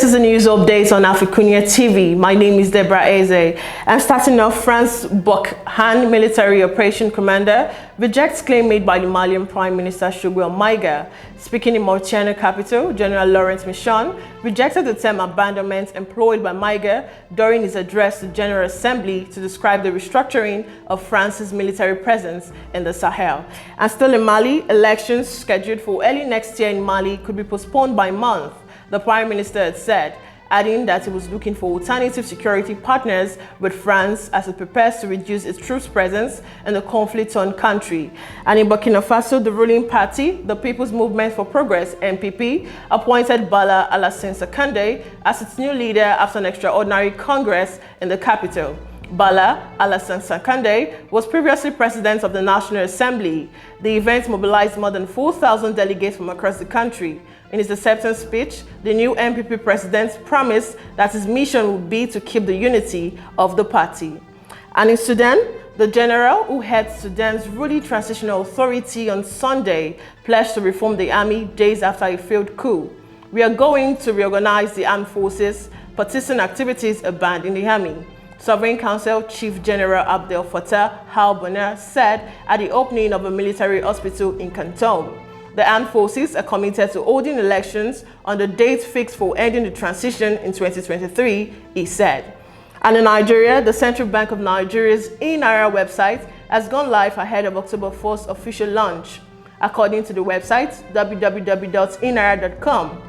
is the news update on AFRICUNIA TV. My name is Deborah Ezeh. I'm starting off. France Burhan, military operation commander, rejects claim made by the Malian Prime Minister Shugwe Maiga. Speaking in Mauritania capital, General Laurent Michon rejected the term abandonment employed by Maiga during his address to General Assembly to describe the restructuring of France's military presence in the Sahel. And still in Mali, elections scheduled for early next year in Mali could be postponed by a month, the Prime Minister had said, adding that he was looking for alternative security partners with France as it prepares to reduce its troops' presence in the conflict-torn country. And in Burkina Faso, the ruling party, the People's Movement for Progress, MPP, appointed Bala Alassane sakande as its new leader after an extraordinary congress in the capital. Bala Alassane sakande was previously president of the National Assembly. The event mobilized more than 4,000 delegates from across the country. In his acceptance speech, the new MPP president promised that his mission would be to keep the unity of the party. And in Sudan, the general who heads Sudan's ruling transitional authority on Sunday pledged to reform the army days after a failed coup. We are going to reorganize the armed forces, partisan activities are banned in the army, Sovereign Council Chief General Abdel Fattah al-Burhan said at the opening of a military hospital in Khartoum. The armed forces are committed to holding elections on the date fixed for ending the transition in 2023, he said. And in Nigeria, the Central Bank of Nigeria's E-naira website has gone live ahead of October 1st official launch. According to the website, www.enaira.com,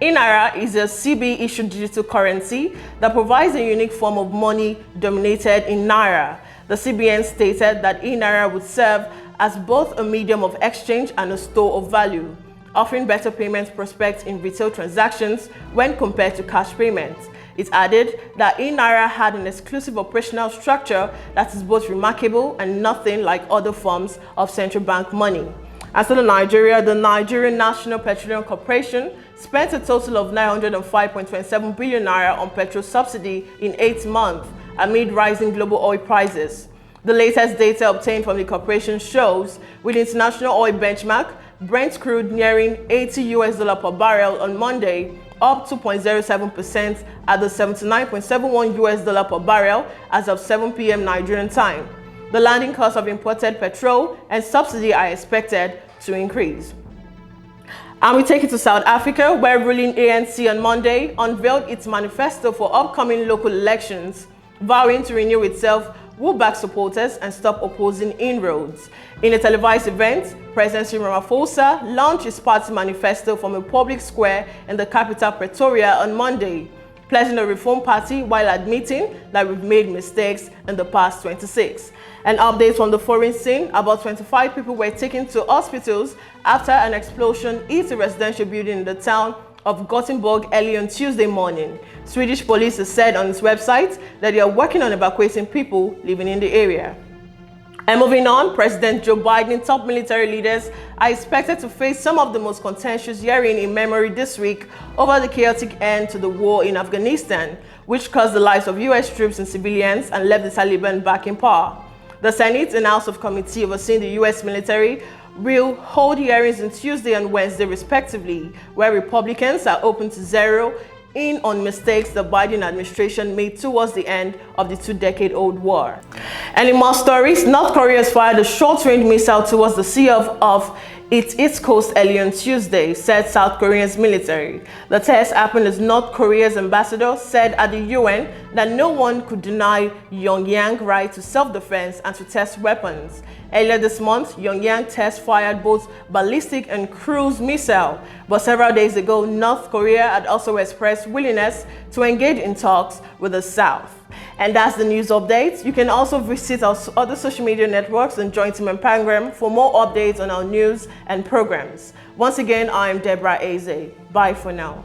E-naira is a CB-issued digital currency that provides a unique form of money denominated in naira. The CBN stated that E-naira would serve as both a medium of exchange and a store of value, offering better payment prospects in retail transactions when compared to cash payments. It added that E-naira had an exclusive operational structure that is both remarkable and nothing like other forms of central bank money. As for Nigeria, the Nigerian National Petroleum Corporation spent a total of 905.27 billion naira on petrol subsidy in 8 months amid rising global oil prices. The latest data obtained from the corporation shows, with international oil benchmark, Brent crude nearing $80 per barrel on Monday, up 2.07% at the $79.71 per barrel as of 7 p.m. Nigerian time. The landing cost of imported petrol and subsidy are expected to increase. And we take it to South Africa, where ruling ANC on Monday unveiled its manifesto for upcoming local elections, vowing to renew itself, woo back supporters and stop opposing inroads. In a televised event, President Cyril Ramaphosa launched his party manifesto from a public square in the capital Pretoria on Monday, pledging the Reform Party while admitting that we've made mistakes in the past 26. An update from the foreign scene: about 25 people were taken to hospitals after an explosion hit a residential building in the town of Gothenburg early on Tuesday morning. Swedish police has said on its website that they are working on evacuating people living in the area. And moving on, President Joe Biden, top military leaders are expected to face some of the most contentious hearing in memory this week over the chaotic end to the war in Afghanistan, which cost the lives of U.S. troops and civilians and left the Taliban back in power. The Senate and House of Committee overseeing the U.S. military will hold hearings on Tuesday and Wednesday respectively, where Republicans are open to zero in on mistakes the Biden administration made towards the end of the 2-decade-old war. And in more stories, North Korea has fired a short-range missile towards the sea of its east coast early on Tuesday, said South Korea's military. The test happened as North Korea's ambassador said at the UN that no one could deny Pyongyang's right to self-defense and to test weapons. Earlier this month, Pyongyang test fired both ballistic and cruise missiles, but several days ago, North Korea had also expressed willingness to engage in talks with the South. And that's the news update. You can also visit our other social media networks and join Team Pentagon for more updates on our news and programs. Once again, I'm Deborah Ezeh. Bye for now.